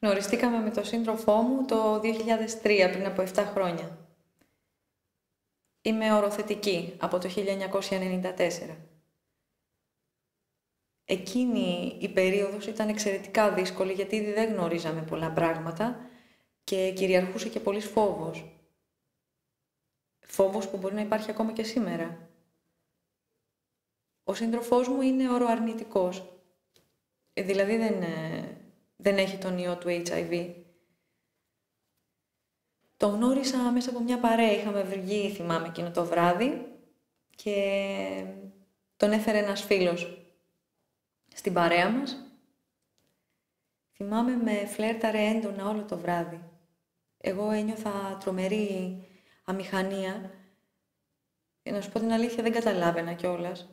Γνωριστήκαμε με τον σύντροφό μου το 2003, πριν από 7 χρόνια. Είμαι οροθετική από το 1994. Εκείνη η περίοδος ήταν εξαιρετικά δύσκολη γιατί ήδη δεν γνωρίζαμε πολλά πράγματα και κυριαρχούσε και πολύς φόβος. Φόβος που μπορεί να υπάρχει ακόμα και σήμερα. Ο σύντροφός μου είναι οροαρνητικός. Δηλαδή δεν έχει τον ιό του HIV. Τον γνώρισα μέσα από μια παρέα. Είχαμε βγει, θυμάμαι, εκείνο το βράδυ και τον έφερε ένας φίλος στην παρέα μας. Θυμάμαι με φλέρταρε έντονα όλο το βράδυ. Εγώ ένιωθα τρομερή αμηχανία. Να σου πω την αλήθεια, δεν καταλάβαινα κιόλας.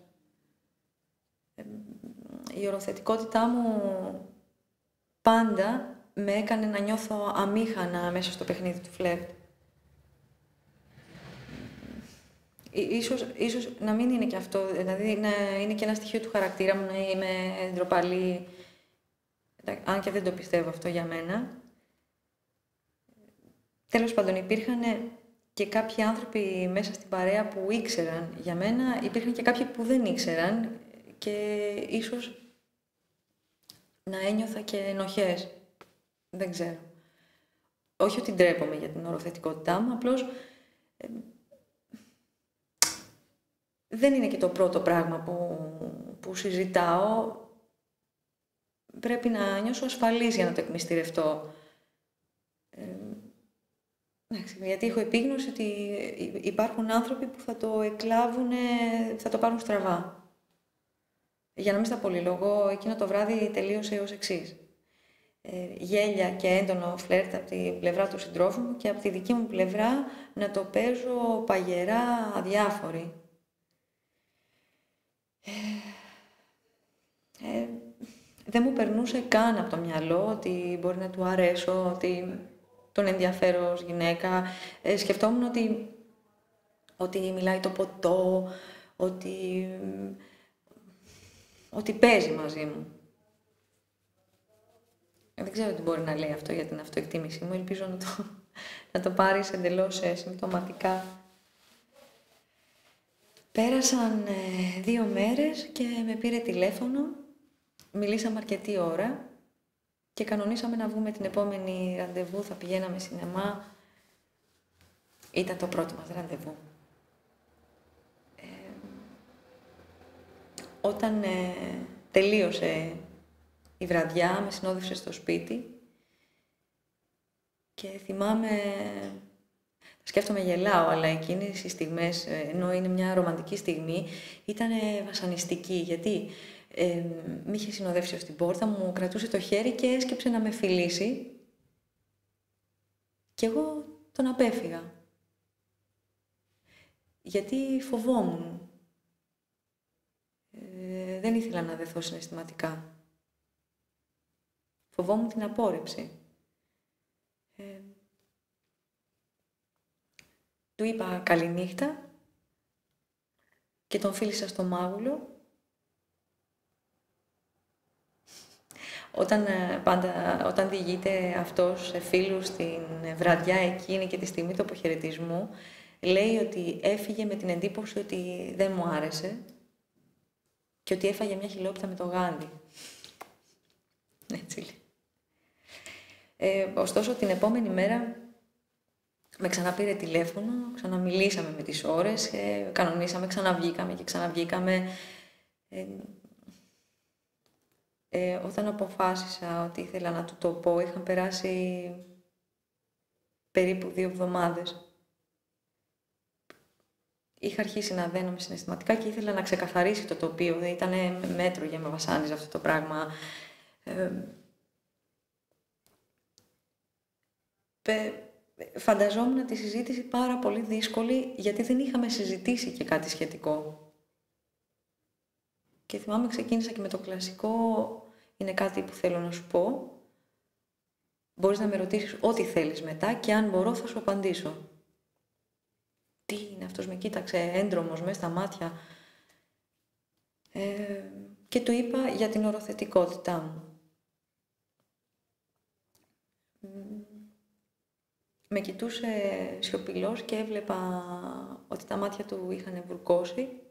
Η οροθετικότητά μου πάντα με έκανε να νιώθω αμήχανα μέσα στο παιχνίδι του φλερτ. Ίσως να μην είναι και αυτό, δηλαδή να είναι και ένα στοιχείο του χαρακτήρα μου, να είμαι ντροπαλή, αν και δεν το πιστεύω αυτό για μένα. Τέλος πάντων, υπήρχαν και κάποιοι άνθρωποι μέσα στην παρέα που ήξεραν για μένα, υπήρχαν και κάποιοι που δεν ήξεραν και ίσως να ένιωθα και ενοχές. Δεν ξέρω. Όχι ότι ντρέπομαι για την οροθετικότητά μου, απλώς δεν είναι και το πρώτο πράγμα που συζητάω. Πρέπει να νιώσω ασφαλής για να το εκμυστηρευτώ. Γιατί έχω επίγνωση ότι υπάρχουν άνθρωποι που θα το εκλάβουν, θα το πάρουν στραβά. Για να μην στα πολυλογώ, εκείνο το βράδυ τελείωσε ως εξής. Γέλια και έντονο φλερτ από την πλευρά του συντρόφου μου και από τη δική μου πλευρά να το παίζω παγερά, αδιάφορη. Δεν μου περνούσε καν από το μυαλό ότι μπορεί να του αρέσω, ότι τον ενδιαφέρω ως γυναίκα. Σκεφτόμουν ότι μιλάει το ποτό, ότι παίζει μαζί μου. Δεν ξέρω τι μπορεί να λέει αυτό για την αυτοεκτίμησή μου. Ελπίζω να το πάρεις εντελώς συμπτωματικά. Πέρασαν 2 μέρες και με πήρε τηλέφωνο. Μιλήσαμε αρκετή ώρα και κανονίσαμε να βγούμε την επόμενη ραντεβού. Θα πηγαίναμε σινεμά. Ήταν το πρώτο μας ραντεβού. Όταν τελείωσε η βραδιά, με συνόδευσε στο σπίτι και θυμάμαι, σκέφτομαι γελάω, αλλά εκείνες οι στιγμές, ενώ είναι μια ρομαντική στιγμή, ήταν βασανιστική, γιατί με είχε συνοδεύσει ως την πόρτα, μου κρατούσε το χέρι και έσκεψε να με φιλήσει και εγώ τον απέφυγα. Γιατί φοβόμουν. Δεν ήθελα να δεθώ συναισθηματικά. Φοβόμουν την απόρριψη. Του είπα καληνύχτα και τον φίλησα στο μάγουλο. Όταν διηγείται αυτός σε φίλους την βραδιά εκείνη και τη στιγμή του αποχαιρετισμού, λέει ότι έφυγε με την εντύπωση ότι δεν μου άρεσε και ότι έφαγε μια χιλόπιτα με το Γάνδι. Έτσι λέει. Ωστόσο, την επόμενη μέρα με ξαναπήρε τηλέφωνο, ξαναμιλήσαμε με τις ώρες, κανονίσαμε, ξαναβγήκαμε και ξαναβγήκαμε. Όταν αποφάσισα ότι ήθελα να του το πω, είχαν περάσει περίπου 2 εβδομάδες. Είχα αρχίσει να δένομαι συναισθηματικά και ήθελα να ξεκαθαρίσει το τοπίο. Δεν ήταν μέτρο για να με βασάνιζε αυτό το πράγμα. Φανταζόμουν τη συζήτηση πάρα πολύ δύσκολη, γιατί δεν είχαμε συζητήσει και κάτι σχετικό. Και θυμάμαι ξεκίνησα και με το κλασικό, είναι κάτι που θέλω να σου πω. Μπορείς να με ρωτήσεις ό,τι θέλεις μετά και αν μπορώ θα σου απαντήσω. Τι είναι αυτός, με κοίταξε έντρομος μέσα στα μάτια. Και του είπα για την οροθετικότητά μου. Με κοιτούσε σιωπηλός και έβλεπα ότι τα μάτια του είχαν βουρκώσει.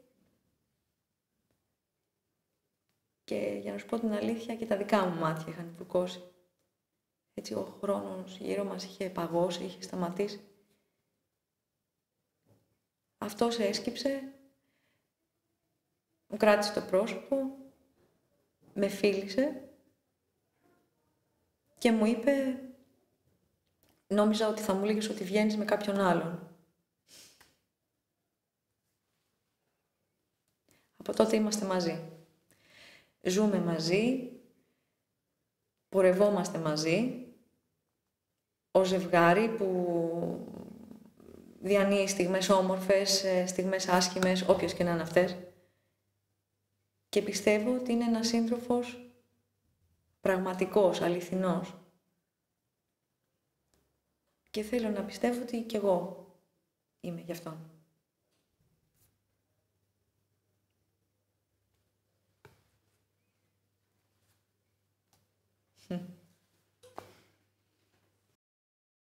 Και για να σου πω την αλήθεια, και τα δικά μου μάτια είχαν βουρκώσει. Έτσι ο χρόνος γύρω μας είχε παγώσει, είχε σταματήσει. Αυτός έσκυψε, μου κράτησε το πρόσωπο, με φίλησε και μου είπε, νόμιζα ότι θα μου έλεγες ότι βγαίνεις με κάποιον άλλον. Από τότε είμαστε μαζί. Ζούμε μαζί, πορευόμαστε μαζί, ως ζευγάρι που διανύει στιγμές όμορφες, στιγμές άσχημες, όποιες και να είναι αυτές. Και πιστεύω ότι είναι ένας σύντροφος πραγματικός, αληθινός. Και θέλω να πιστεύω ότι κι εγώ είμαι γι' αυτόν.